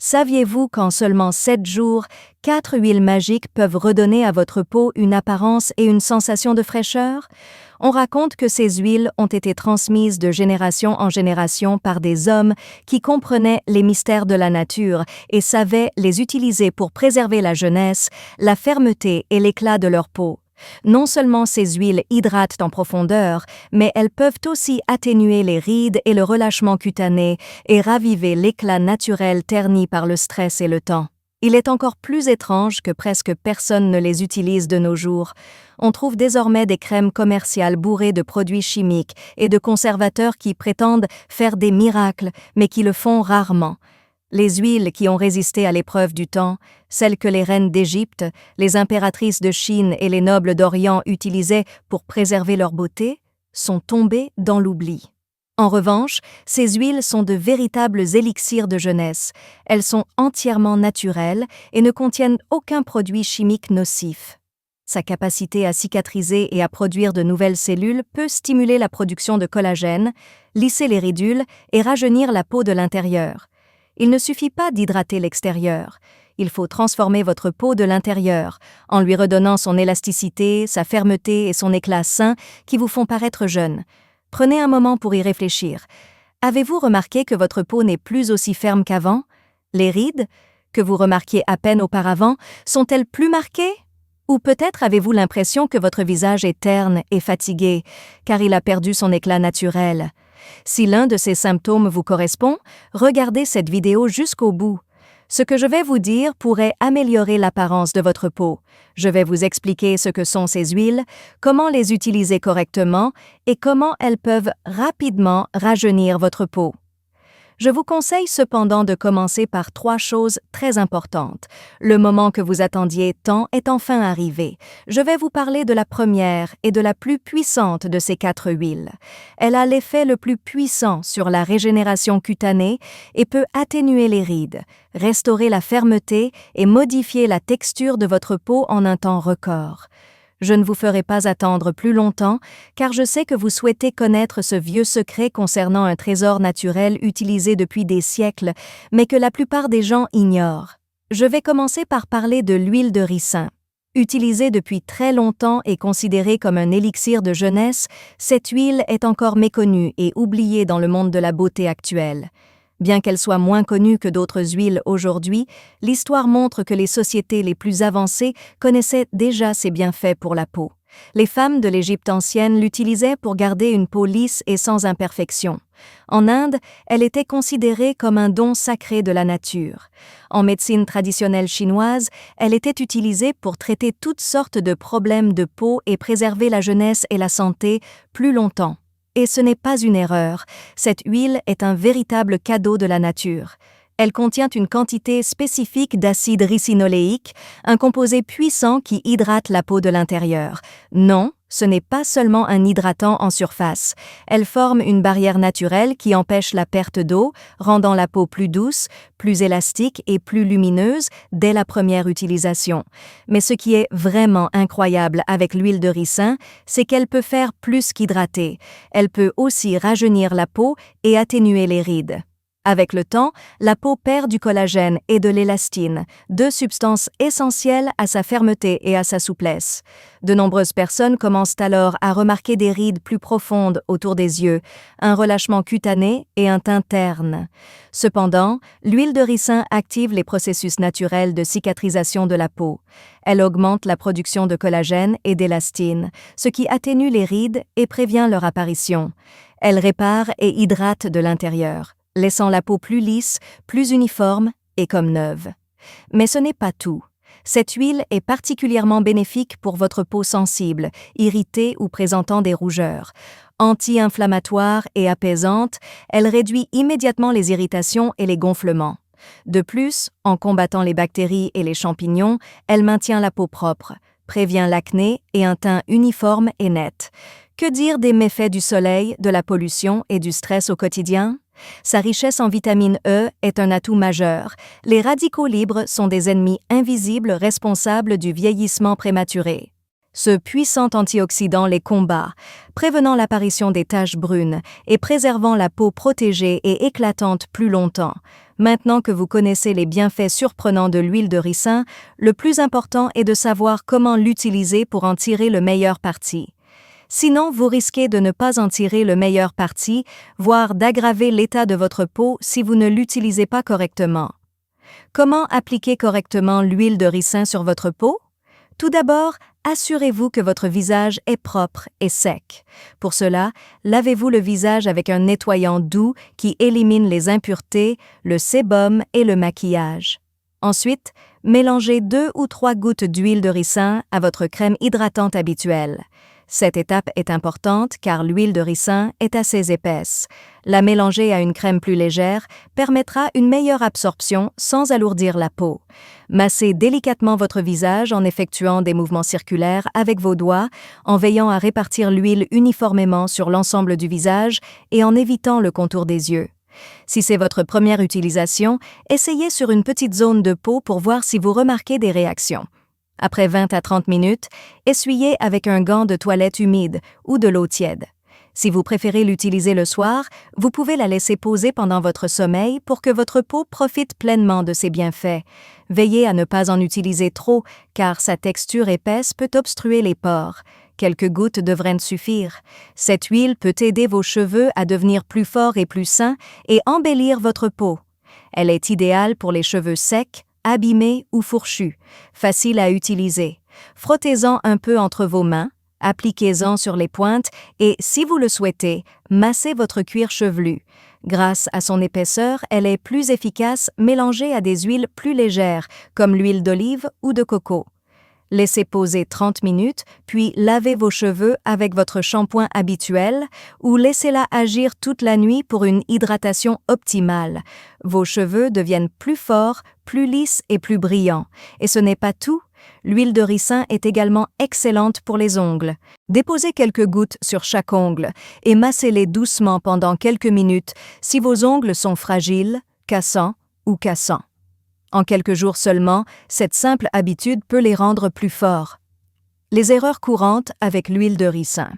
Saviez-vous qu'en seulement 7 jours, 4 huiles magiques peuvent redonner à votre peau une apparence et une sensation de fraîcheur? On raconte que ces huiles ont été transmises de génération en génération par des hommes qui comprenaient les mystères de la nature et savaient les utiliser pour préserver la jeunesse, la fermeté et l'éclat de leur peau. Non seulement ces huiles hydratent en profondeur, mais elles peuvent aussi atténuer les rides et le relâchement cutané et raviver l'éclat naturel terni par le stress et le temps. Il est encore plus étrange que presque personne ne les utilise de nos jours. On trouve désormais des crèmes commerciales bourrées de produits chimiques et de conservateurs qui prétendent faire des miracles, mais qui le font rarement. Les huiles qui ont résisté à l'épreuve du temps, celles que les reines d'Égypte, les impératrices de Chine et les nobles d'Orient utilisaient pour préserver leur beauté, sont tombées dans l'oubli. En revanche, ces huiles sont de véritables élixirs de jeunesse. Elles sont entièrement naturelles et ne contiennent aucun produit chimique nocif. Sa capacité à cicatriser et à produire de nouvelles cellules peut stimuler la production de collagène, lisser les ridules et rajeunir la peau de l'intérieur. Il ne suffit pas d'hydrater l'extérieur. Il faut transformer votre peau de l'intérieur, en lui redonnant son élasticité, sa fermeté et son éclat sain qui vous font paraître jeune. Prenez un moment pour y réfléchir. Avez-vous remarqué que votre peau n'est plus aussi ferme qu'avant? Les rides, que vous remarquiez à peine auparavant, sont-elles plus marquées? Ou peut-être avez-vous l'impression que votre visage est terne et fatigué, car il a perdu son éclat naturel? Si l'un de ces symptômes vous correspond, regardez cette vidéo jusqu'au bout. Ce que je vais vous dire pourrait améliorer l'apparence de votre peau. Je vais vous expliquer ce que sont ces huiles, comment les utiliser correctement et comment elles peuvent rapidement rajeunir votre peau. Je vous conseille cependant de commencer par 3 choses très importantes. Le moment que vous attendiez tant est enfin arrivé. Je vais vous parler de la première et de la plus puissante de ces 4 huiles. Elle a l'effet le plus puissant sur la régénération cutanée et peut atténuer les rides, restaurer la fermeté et modifier la texture de votre peau en un temps record. Je ne vous ferai pas attendre plus longtemps, car je sais que vous souhaitez connaître ce vieux secret concernant un trésor naturel utilisé depuis des siècles, mais que la plupart des gens ignorent. Je vais commencer par parler de l'huile de ricin. Utilisée depuis très longtemps et considérée comme un élixir de jeunesse, cette huile est encore méconnue et oubliée dans le monde de la beauté actuelle. Bien qu'elle soit moins connue que d'autres huiles aujourd'hui, l'histoire montre que les sociétés les plus avancées connaissaient déjà ses bienfaits pour la peau. Les femmes de l'Égypte ancienne l'utilisaient pour garder une peau lisse et sans imperfection. En Inde, elle était considérée comme un don sacré de la nature. En médecine traditionnelle chinoise, elle était utilisée pour traiter toutes sortes de problèmes de peau et préserver la jeunesse et la santé plus longtemps. Et ce n'est pas une erreur, cette huile est un véritable cadeau de la nature. Elle contient une quantité spécifique d'acide ricinoléique, un composé puissant qui hydrate la peau de l'intérieur. Non, ce n'est pas seulement un hydratant en surface. Elle forme une barrière naturelle qui empêche la perte d'eau, rendant la peau plus douce, plus élastique et plus lumineuse dès la première utilisation. Mais ce qui est vraiment incroyable avec l'huile de ricin, c'est qu'elle peut faire plus qu'hydrater. Elle peut aussi rajeunir la peau et atténuer les rides. Avec le temps, la peau perd du collagène et de l'élastine, 2 substances essentielles à sa fermeté et à sa souplesse. De nombreuses personnes commencent alors à remarquer des rides plus profondes autour des yeux, un relâchement cutané et un teint terne. Cependant, l'huile de ricin active les processus naturels de cicatrisation de la peau. Elle augmente la production de collagène et d'élastine, ce qui atténue les rides et prévient leur apparition. Elle répare et hydrate de l'intérieur, laissant la peau plus lisse, plus uniforme et comme neuve. Mais ce n'est pas tout. Cette huile est particulièrement bénéfique pour votre peau sensible, irritée ou présentant des rougeurs. Anti-inflammatoire et apaisante, elle réduit immédiatement les irritations et les gonflements. De plus, en combattant les bactéries et les champignons, elle maintient la peau propre, prévient l'acné et un teint uniforme et net. Que dire des méfaits du soleil, de la pollution et du stress au quotidien? Sa richesse en vitamine E est un atout majeur. Les radicaux libres sont des ennemis invisibles responsables du vieillissement prématuré. Ce puissant antioxydant les combat, prévenant l'apparition des taches brunes et préservant la peau protégée et éclatante plus longtemps. Maintenant que vous connaissez les bienfaits surprenants de l'huile de ricin, le plus important est de savoir comment l'utiliser pour en tirer le meilleur parti. Sinon, vous risquez de ne pas en tirer le meilleur parti, voire d'aggraver l'état de votre peau si vous ne l'utilisez pas correctement. Comment appliquer correctement l'huile de ricin sur votre peau? Tout d'abord, assurez-vous que votre visage est propre et sec. Pour cela, lavez-vous le visage avec un nettoyant doux qui élimine les impuretés, le sébum et le maquillage. Ensuite, mélangez 2 ou 3 gouttes d'huile de ricin à votre crème hydratante habituelle. Cette étape est importante car l'huile de ricin est assez épaisse. La mélanger à une crème plus légère permettra une meilleure absorption sans alourdir la peau. Massez délicatement votre visage en effectuant des mouvements circulaires avec vos doigts, en veillant à répartir l'huile uniformément sur l'ensemble du visage et en évitant le contour des yeux. Si c'est votre première utilisation, essayez sur une petite zone de peau pour voir si vous remarquez des réactions. Après 20 à 30 minutes, essuyez avec un gant de toilette humide ou de l'eau tiède. Si vous préférez l'utiliser le soir, vous pouvez la laisser poser pendant votre sommeil pour que votre peau profite pleinement de ses bienfaits. Veillez à ne pas en utiliser trop, car sa texture épaisse peut obstruer les pores. Quelques gouttes devraient suffire. Cette huile peut aider vos cheveux à devenir plus forts et plus sains et embellir votre peau. Elle est idéale pour les cheveux secs, abîmés ou fourchus, facile à utiliser. Frottez-en un peu entre vos mains, appliquez-en sur les pointes et, si vous le souhaitez, massez votre cuir chevelu. Grâce à son épaisseur, elle est plus efficace mélangée à des huiles plus légères, comme l'huile d'olive ou de coco. Laissez poser 30 minutes, puis lavez vos cheveux avec votre shampoing habituel ou laissez-la agir toute la nuit pour une hydratation optimale. Vos cheveux deviennent plus forts, plus lisses et plus brillants. Et ce n'est pas tout. L'huile de ricin est également excellente pour les ongles. Déposez quelques gouttes sur chaque ongle et massez-les doucement pendant quelques minutes si vos ongles sont fragiles, cassants ou cassants. En quelques jours seulement, cette simple habitude peut les rendre plus forts. Les erreurs courantes avec l'huile de ricin.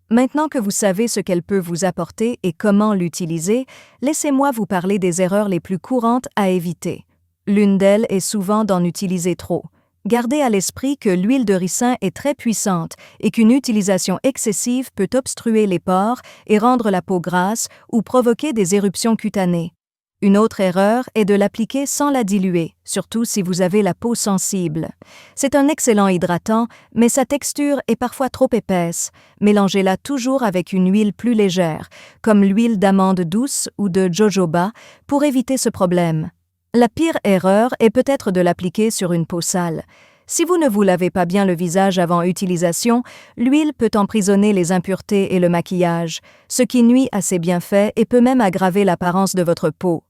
Maintenant que vous savez ce qu'elle peut vous apporter et comment l'utiliser, laissez-moi vous parler des erreurs les plus courantes à éviter. L'une d'elles est souvent d'en utiliser trop. Gardez à l'esprit que l'huile de ricin est très puissante et qu'une utilisation excessive peut obstruer les pores et rendre la peau grasse ou provoquer des éruptions cutanées. Une autre erreur est de l'appliquer sans la diluer, surtout si vous avez la peau sensible. C'est un excellent hydratant, mais sa texture est parfois trop épaisse. Mélangez-la toujours avec une huile plus légère, comme l'huile d'amande douce ou de jojoba, pour éviter ce problème. La pire erreur est peut-être de l'appliquer sur une peau sale. Si vous ne vous lavez pas bien le visage avant utilisation, l'huile peut emprisonner les impuretés et le maquillage, ce qui nuit à ses bienfaits et peut même aggraver l'apparence de votre peau.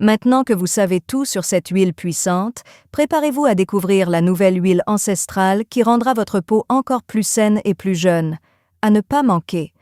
Maintenant que vous savez tout sur cette huile puissante, préparez-vous à découvrir la nouvelle huile ancestrale qui rendra votre peau encore plus saine et plus jeune. À ne pas manquer.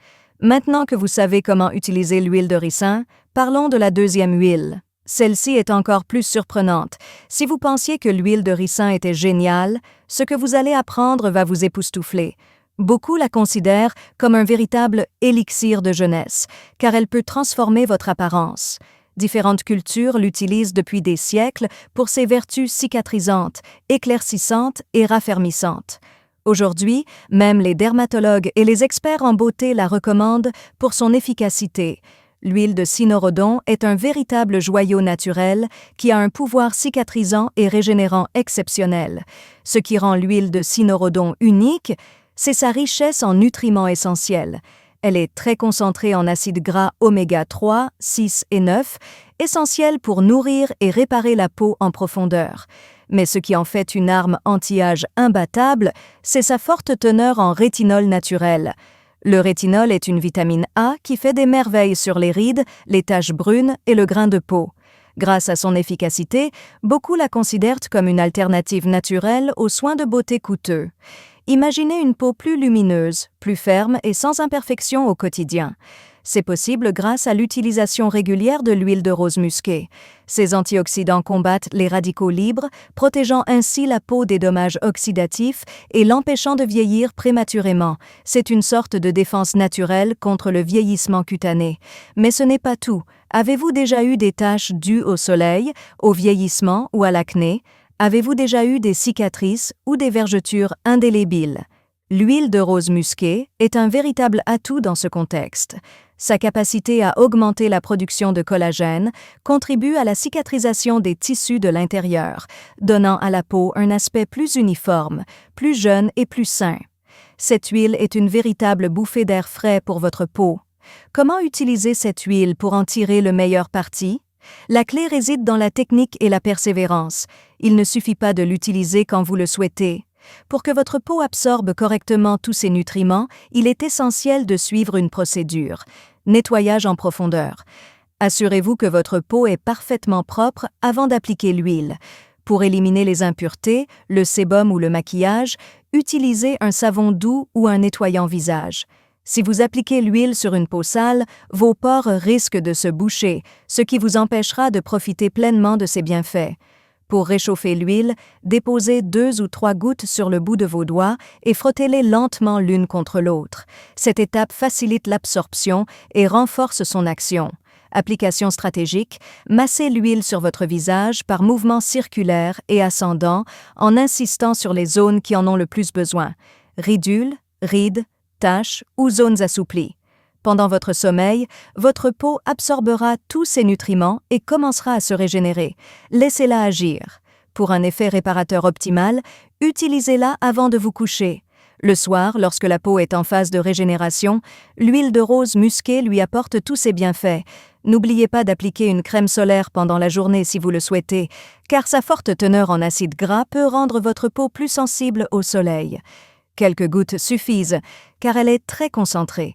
Maintenant que vous savez comment utiliser l'huile de ricin, parlons de la deuxième huile. Celle-ci est encore plus surprenante. Si vous pensiez que l'huile de ricin était géniale, ce que vous allez apprendre va vous époustoufler. Beaucoup la considèrent comme un véritable élixir de jeunesse, car elle peut transformer votre apparence. Différentes cultures l'utilisent depuis des siècles pour ses vertus cicatrisantes, éclaircissantes et raffermissantes. Aujourd'hui, même les dermatologues et les experts en beauté la recommandent pour son efficacité. L'huile de cynorrhodon est un véritable joyau naturel qui a un pouvoir cicatrisant et régénérant exceptionnel. Ce qui rend l'huile de cynorrhodon unique, c'est sa richesse en nutriments essentiels. Elle est très concentrée en acides gras oméga 3, 6 et 9, essentiels pour nourrir et réparer la peau en profondeur. Mais ce qui en fait une arme anti-âge imbattable, c'est sa forte teneur en rétinol naturel. Le rétinol est une vitamine A qui fait des merveilles sur les rides, les taches brunes et le grain de peau. Grâce à son efficacité, beaucoup la considèrent comme une alternative naturelle aux soins de beauté coûteux. Imaginez une peau plus lumineuse, plus ferme et sans imperfection au quotidien. C'est possible grâce à l'utilisation régulière de l'huile de rose musquée. Ces antioxydants combattent les radicaux libres, protégeant ainsi la peau des dommages oxydatifs et l'empêchant de vieillir prématurément. C'est une sorte de défense naturelle contre le vieillissement cutané. Mais ce n'est pas tout. Avez-vous déjà eu des taches dues au soleil, au vieillissement ou à l'acné? Avez-vous déjà eu des cicatrices ou des vergetures indélébiles? L'huile de rose musquée est un véritable atout dans ce contexte. Sa capacité à augmenter la production de collagène contribue à la cicatrisation des tissus de l'intérieur, donnant à la peau un aspect plus uniforme, plus jeune et plus sain. Cette huile est une véritable bouffée d'air frais pour votre peau. Comment utiliser cette huile pour en tirer le meilleur parti? La clé réside dans la technique et la persévérance. Il ne suffit pas de l'utiliser quand vous le souhaitez. Pour que votre peau absorbe correctement tous ces nutriments, il est essentiel de suivre une procédure. Nettoyage en profondeur. Assurez-vous que votre peau est parfaitement propre avant d'appliquer l'huile. Pour éliminer les impuretés, le sébum ou le maquillage, utilisez un savon doux ou un nettoyant visage. Si vous appliquez l'huile sur une peau sale, vos pores risquent de se boucher, ce qui vous empêchera de profiter pleinement de ses bienfaits. Pour réchauffer l'huile, déposez 2 ou 3 gouttes sur le bout de vos doigts et frottez-les lentement l'une contre l'autre. Cette étape facilite l'absorption et renforce son action. Application stratégique, massez l'huile sur votre visage par mouvements circulaires et ascendants en insistant sur les zones qui en ont le plus besoin. Ridules, rides, taches ou zones assouplies. Pendant votre sommeil, votre peau absorbera tous ces nutriments et commencera à se régénérer. Laissez-la agir. Pour un effet réparateur optimal, utilisez-la avant de vous coucher. Le soir, lorsque la peau est en phase de régénération, l'huile de rose musquée lui apporte tous ses bienfaits. N'oubliez pas d'appliquer une crème solaire pendant la journée si vous le souhaitez, car sa forte teneur en acides gras peut rendre votre peau plus sensible au soleil. Quelques gouttes suffisent, car elle est très concentrée.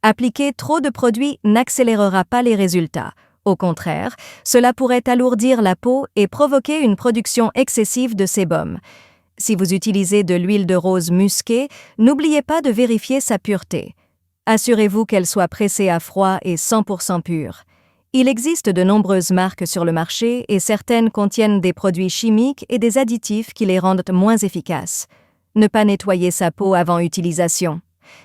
Appliquer trop de produits n'accélérera pas les résultats. Au contraire, cela pourrait alourdir la peau et provoquer une production excessive de sébum. Si vous utilisez de l'huile de rose musquée, n'oubliez pas de vérifier sa pureté. Assurez-vous qu'elle soit pressée à froid et 100% pure. Il existe de nombreuses marques sur le marché et certaines contiennent des produits chimiques et des additifs qui les rendent moins efficaces. Ne pas nettoyer sa peau avant utilisation.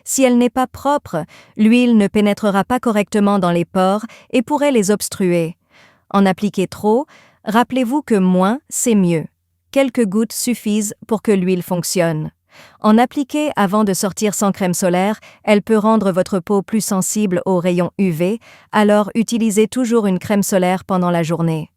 Si elle n'est pas propre, l'huile ne pénétrera pas correctement dans les pores et pourrait les obstruer. En appliquer trop, rappelez-vous que moins, c'est mieux. Quelques gouttes suffisent pour que l'huile fonctionne. En appliquer avant de sortir sans crème solaire, elle peut rendre votre peau plus sensible aux rayons UV, alors utilisez toujours une crème solaire pendant la journée.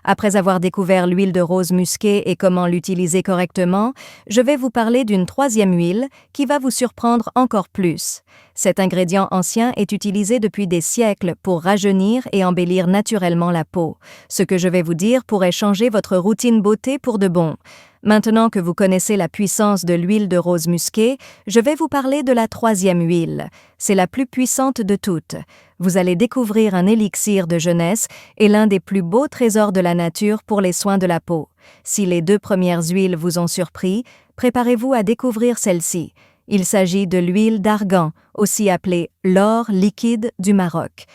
Après avoir découvert l'huile de rose musquée et comment l'utiliser correctement, je vais vous parler d'une troisième huile qui va vous surprendre encore plus. Cet ingrédient ancien est utilisé depuis des siècles pour rajeunir et embellir naturellement la peau. Ce que je vais vous dire pourrait changer votre routine beauté pour de bon. Maintenant que vous connaissez la puissance de l'huile de rose musquée, je vais vous parler de la troisième huile. C'est la plus puissante de toutes. Vous allez découvrir un élixir de jeunesse et l'un des plus beaux trésors de la nature pour les soins de la peau. Si les 2 premières huiles vous ont surpris, préparez-vous à découvrir celle-ci. Il s'agit de l'huile d'argan, aussi appelée l'or liquide du Maroc.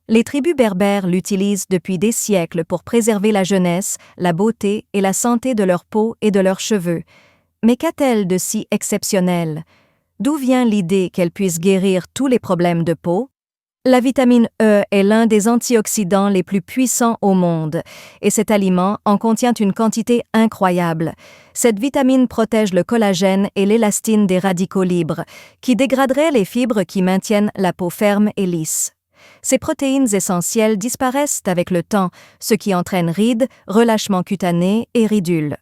Les tribus berbères l'utilisent depuis des siècles pour préserver la jeunesse, la beauté et la santé de leur peau et de leurs cheveux. Mais qu'a-t-elle de si exceptionnel? D'où vient l'idée qu'elle puisse guérir tous les problèmes de peau? La vitamine E est l'un des antioxydants les plus puissants au monde, et cet aliment en contient une quantité incroyable. Cette vitamine protège le collagène et l'élastine des radicaux libres, qui dégraderaient les fibres qui maintiennent la peau ferme et lisse. Ces protéines essentielles disparaissent avec le temps, ce qui entraîne rides, relâchements cutanés et ridules.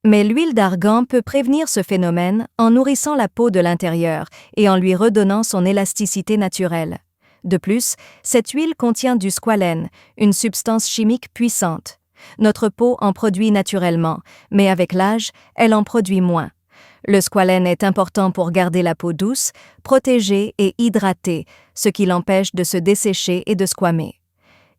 Mais l'huile d'argan peut prévenir ce phénomène en nourrissant la peau de l'intérieur et en lui redonnant son élasticité naturelle. De plus, cette huile contient du squalène, une substance chimique puissante. Notre peau en produit naturellement, mais avec l'âge, elle en produit moins. Le squalène est important pour garder la peau douce, protégée et hydratée, ce qui l'empêche de se dessécher et de squamer.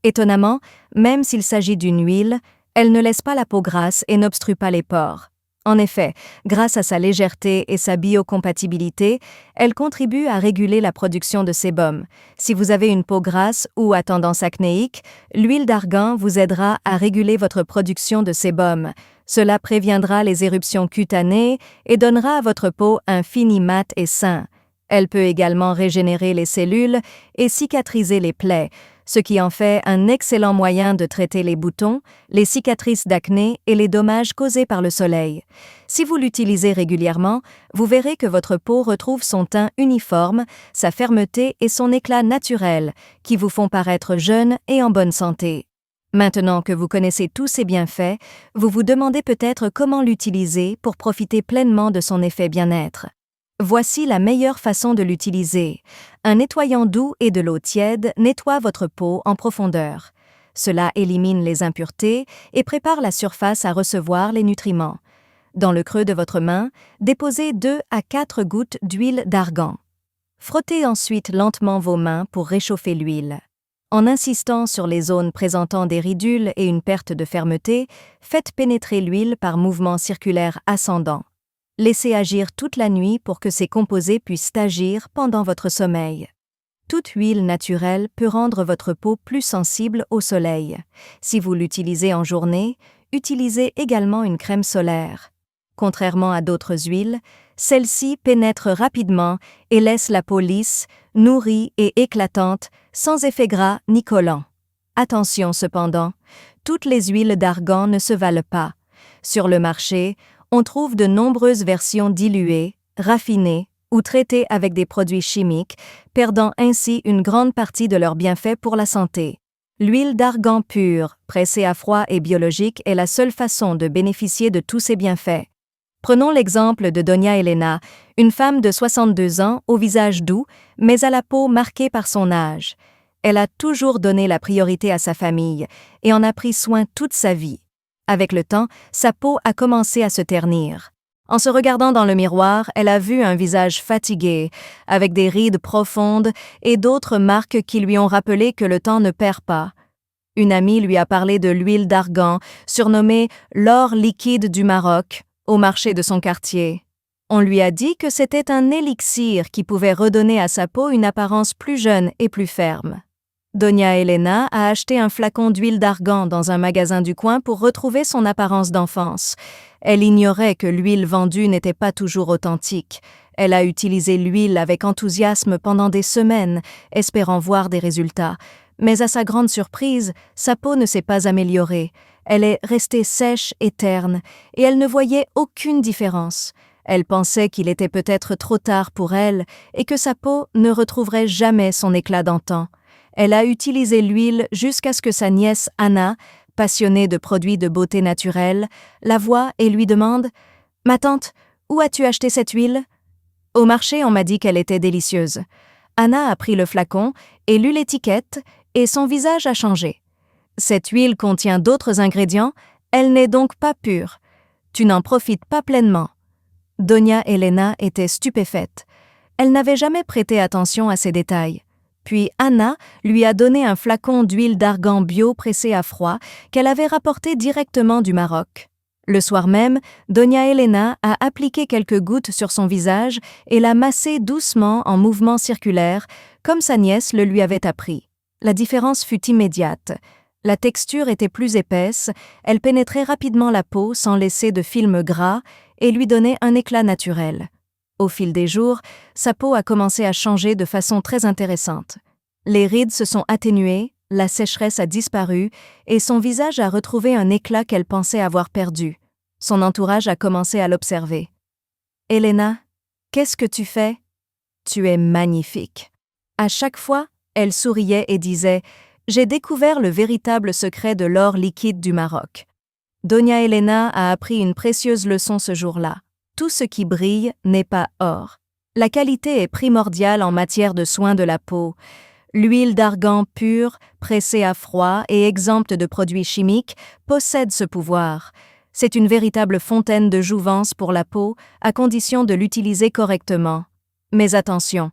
Étonnamment, même s'il s'agit d'une huile, elle ne laisse pas la peau grasse et n'obstrue pas les pores. En effet, grâce à sa légèreté et sa biocompatibilité, elle contribue à réguler la production de sébum. Si vous avez une peau grasse ou à tendance acnéique, l'huile d'argan vous aidera à réguler votre production de sébum. Cela préviendra les éruptions cutanées et donnera à votre peau un fini mat et sain. Elle peut également régénérer les cellules et cicatriser les plaies, ce qui en fait un excellent moyen de traiter les boutons, les cicatrices d'acné et les dommages causés par le soleil. Si vous l'utilisez régulièrement, vous verrez que votre peau retrouve son teint uniforme, sa fermeté et son éclat naturel, qui vous font paraître jeune et en bonne santé. Maintenant que vous connaissez tous ses bienfaits, vous vous demandez peut-être comment l'utiliser pour profiter pleinement de son effet bien-être. Voici la meilleure façon de l'utiliser. Un nettoyant doux et de l'eau tiède nettoie votre peau en profondeur. Cela élimine les impuretés et prépare la surface à recevoir les nutriments. Dans le creux de votre main, déposez 2 à 4 gouttes d'huile d'argan. Frottez ensuite lentement vos mains pour réchauffer l'huile. En insistant sur les zones présentant des ridules et une perte de fermeté, faites pénétrer l'huile par mouvements circulaires ascendants. Laissez agir toute la nuit pour que ces composés puissent agir pendant votre sommeil. Toute huile naturelle peut rendre votre peau plus sensible au soleil. Si vous l'utilisez en journée, utilisez également une crème solaire. Contrairement à d'autres huiles, celle-ci pénètre rapidement et laisse la peau lisse, nourrie et éclatante, sans effet gras ni collant. Attention cependant, toutes les huiles d'argan ne se valent pas. Sur le marché, on trouve de nombreuses versions diluées, raffinées ou traitées avec des produits chimiques, perdant ainsi une grande partie de leurs bienfaits pour la santé. L'huile d'argan pure, pressée à froid et biologique est la seule façon de bénéficier de tous ces bienfaits. Prenons l'exemple de Doña Elena, une femme de 62 ans au visage doux, mais à la peau marquée par son âge. Elle a toujours donné la priorité à sa famille et en a pris soin toute sa vie. Avec le temps, sa peau a commencé à se ternir. En se regardant dans le miroir, elle a vu un visage fatigué, avec des rides profondes et d'autres marques qui lui ont rappelé que le temps ne perd pas. Une amie lui a parlé de l'huile d'argan, surnommée l'or liquide du Maroc, au marché de son quartier. On lui a dit que c'était un élixir qui pouvait redonner à sa peau une apparence plus jeune et plus ferme. Doña Elena a acheté un flacon d'huile d'argan dans un magasin du coin pour retrouver son apparence d'enfance. Elle ignorait que l'huile vendue n'était pas toujours authentique. Elle a utilisé l'huile avec enthousiasme pendant des semaines, espérant voir des résultats. Mais à sa grande surprise, sa peau ne s'est pas améliorée. Elle est restée sèche et terne, et elle ne voyait aucune différence. Elle pensait qu'il était peut-être trop tard pour elle et que sa peau ne retrouverait jamais son éclat d'antan. Elle a utilisé l'huile jusqu'à ce que sa nièce Anna, passionnée de produits de beauté naturelle, la voie et lui demande « Ma tante, où as-tu acheté cette huile ?» Au marché, on m'a dit qu'elle était délicieuse. Anna a pris le flacon et lu l'étiquette et son visage a changé. Cette huile contient d'autres ingrédients, elle n'est donc pas pure. Tu n'en profites pas pleinement. Doña Elena était stupéfaite. Elle n'avait jamais prêté attention à ces détails. Puis Anna lui a donné un flacon d'huile d'argan bio pressée à froid qu'elle avait rapporté directement du Maroc. Le soir même, Doña Elena a appliqué quelques gouttes sur son visage et l'a massé doucement en mouvements circulaires, comme sa nièce le lui avait appris. La différence fut immédiate. La texture était plus épaisse, elle pénétrait rapidement la peau sans laisser de film gras et lui donnait un éclat naturel. Au fil des jours, sa peau a commencé à changer de façon très intéressante. Les rides se sont atténuées, la sécheresse a disparu et son visage a retrouvé un éclat qu'elle pensait avoir perdu. Son entourage a commencé à l'observer. « Elena, qu'est-ce que tu fais ? Tu es magnifique. » À chaque fois, elle souriait et disait « J'ai découvert le véritable secret de l'or liquide du Maroc. » Doña Elena a appris une précieuse leçon ce jour-là. Tout ce qui brille n'est pas or. La qualité est primordiale en matière de soins de la peau. L'huile d'argan pure, pressée à froid et exempte de produits chimiques, possède ce pouvoir. C'est une véritable fontaine de jouvence pour la peau, à condition de l'utiliser correctement. Mais attention,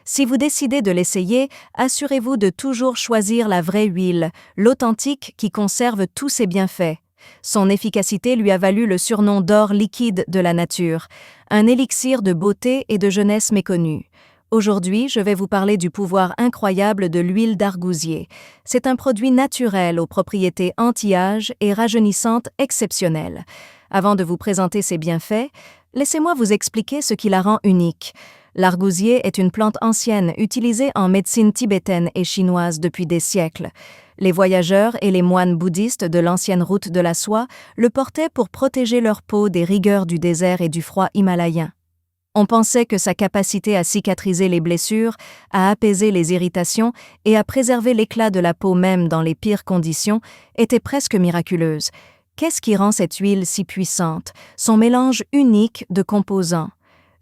si vous décidez de l'essayer, assurez-vous de toujours choisir la vraie huile, l'authentique qui conserve tous ses bienfaits. Son efficacité lui a valu le surnom d'or liquide de la nature, un élixir de beauté et de jeunesse méconnu. Aujourd'hui, je vais vous parler du pouvoir incroyable de l'huile d'argousier. C'est un produit naturel aux propriétés anti-âge et rajeunissantes exceptionnelles. Avant de vous présenter ses bienfaits, laissez-moi vous expliquer ce qui la rend unique. L'argousier est une plante ancienne utilisée en médecine tibétaine et chinoise depuis des siècles. Les voyageurs et les moines bouddhistes de l'ancienne route de la soie le portaient pour protéger leur peau des rigueurs du désert et du froid himalayen. On pensait que sa capacité à cicatriser les blessures, à apaiser les irritations et à préserver l'éclat de la peau même dans les pires conditions était presque miraculeuse. Qu'est-ce qui rend cette huile si puissante? Son mélange unique de composants.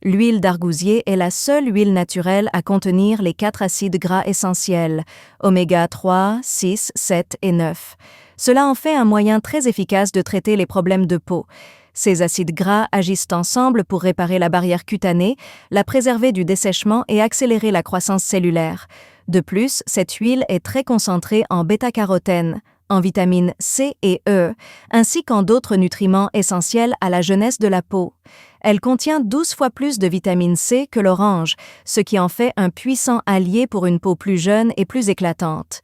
L'huile d'argousier est la seule huile naturelle à contenir les 4 acides gras essentiels, oméga 3, 6, 7 et 9. Cela en fait un moyen très efficace de traiter les problèmes de peau. Ces acides gras agissent ensemble pour réparer la barrière cutanée, la préserver du dessèchement et accélérer la croissance cellulaire. De plus, cette huile est très concentrée en bêta-carotène, en vitamines C et E, ainsi qu'en d'autres nutriments essentiels à la jeunesse de la peau. Elle contient 12 fois plus de vitamine C que l'orange, ce qui en fait un puissant allié pour une peau plus jeune et plus éclatante.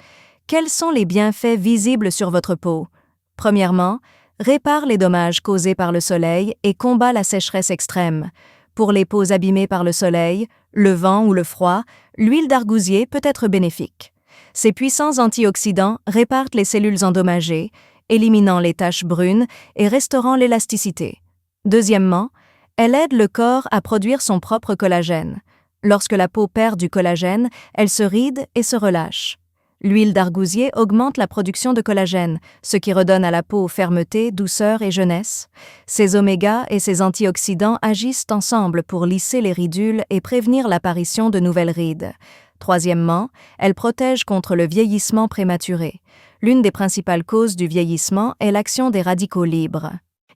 Quels sont les bienfaits visibles sur votre peau? Premièrement, répare les dommages causés par le soleil et combat la sécheresse extrême. Pour les peaux abîmées par le soleil, le vent ou le froid, l'huile d'argousier peut être bénéfique. Ces puissants antioxydants réparent les cellules endommagées, éliminant les taches brunes et restaurant l'élasticité. Deuxièmement, elle aide le corps à produire son propre collagène. Lorsque la peau perd du collagène, elle se ride et se relâche. L'huile d'argousier augmente la production de collagène, ce qui redonne à la peau fermeté, douceur et jeunesse. Ces omégas et ces antioxydants agissent ensemble pour lisser les ridules et prévenir l'apparition de nouvelles rides. Troisièmement, elle protège contre le vieillissement prématuré. L'une des principales causes du vieillissement est l'action des radicaux libres.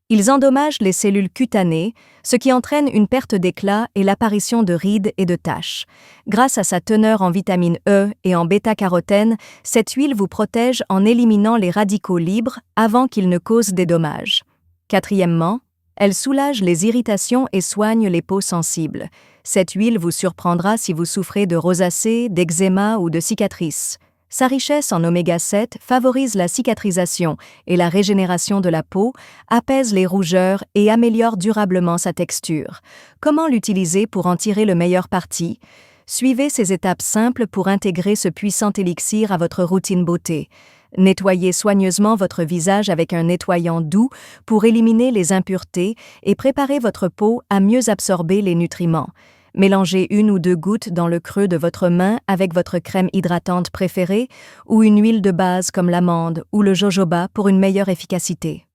Ils endommagent les cellules cutanées, ce qui entraîne une perte d'éclat et l'apparition de rides et de taches. Grâce à sa teneur en vitamine E et en bêta-carotène, cette huile vous protège en éliminant les radicaux libres avant qu'ils ne causent des dommages. Quatrièmement, elle soulage les irritations et soigne les peaux sensibles. Cette huile vous surprendra si vous souffrez de rosacée, d'eczéma ou de cicatrices. Sa richesse en oméga 7 favorise la cicatrisation et la régénération de la peau, apaise les rougeurs et améliore durablement sa texture. Comment l'utiliser pour en tirer le meilleur parti? Suivez ces étapes simples pour intégrer ce puissant élixir à votre routine beauté. Nettoyez soigneusement votre visage avec un nettoyant doux pour éliminer les impuretés et préparer votre peau à mieux absorber les nutriments. Mélangez 1 ou 2 gouttes dans le creux de votre main avec votre crème hydratante préférée ou une huile de base comme l'amande ou le jojoba pour une meilleure efficacité.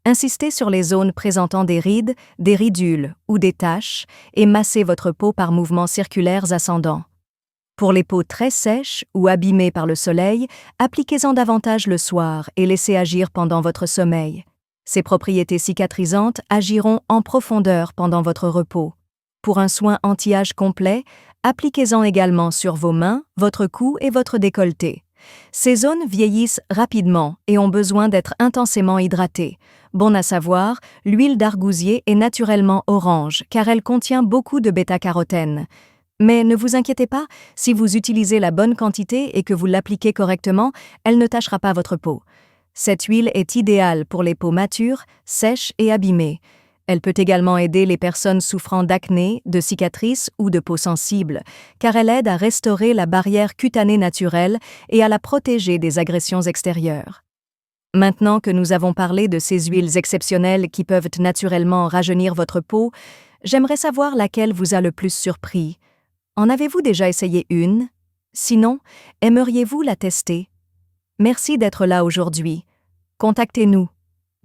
Insistez sur les zones présentant des rides, des ridules ou des taches et massez votre peau par mouvements circulaires ascendants. Pour les peaux très sèches ou abîmées par le soleil, appliquez-en davantage le soir et laissez agir pendant votre sommeil. Ces propriétés cicatrisantes agiront en profondeur pendant votre repos. Pour un soin anti-âge complet, appliquez-en également sur vos mains, votre cou et votre décolleté. Ces zones vieillissent rapidement et ont besoin d'être intensément hydratées. Bon à savoir, l'huile d'argousier est naturellement orange car elle contient beaucoup de bêta-carotène. Mais ne vous inquiétez pas, si vous utilisez la bonne quantité et que vous l'appliquez correctement, elle ne tachera pas votre peau. Cette huile est idéale pour les peaux matures, sèches et abîmées. Elle peut également aider les personnes souffrant d'acné, de cicatrices ou de peau sensible, car elle aide à restaurer la barrière cutanée naturelle et à la protéger des agressions extérieures. Maintenant que nous avons parlé de ces huiles exceptionnelles qui peuvent naturellement rajeunir votre peau, j'aimerais savoir laquelle vous a le plus surpris. En avez-vous déjà essayé une? Sinon, aimeriez-vous la tester? Merci d'être là aujourd'hui. Contactez-nous.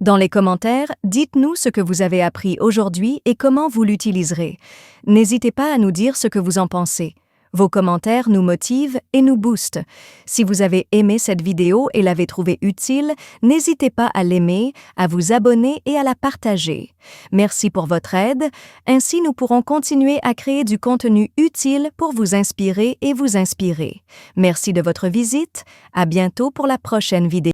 Dans les commentaires, dites-nous ce que vous avez appris aujourd'hui et comment vous l'utiliserez. N'hésitez pas à nous dire ce que vous en pensez. Vos commentaires nous motivent et nous boostent. Si vous avez aimé cette vidéo et l'avez trouvée utile, n'hésitez pas à l'aimer, à vous abonner et à la partager. Merci pour votre aide. Ainsi, nous pourrons continuer à créer du contenu utile pour vous inspirer et vous inspirer. Merci de votre visite. À bientôt pour la prochaine vidéo.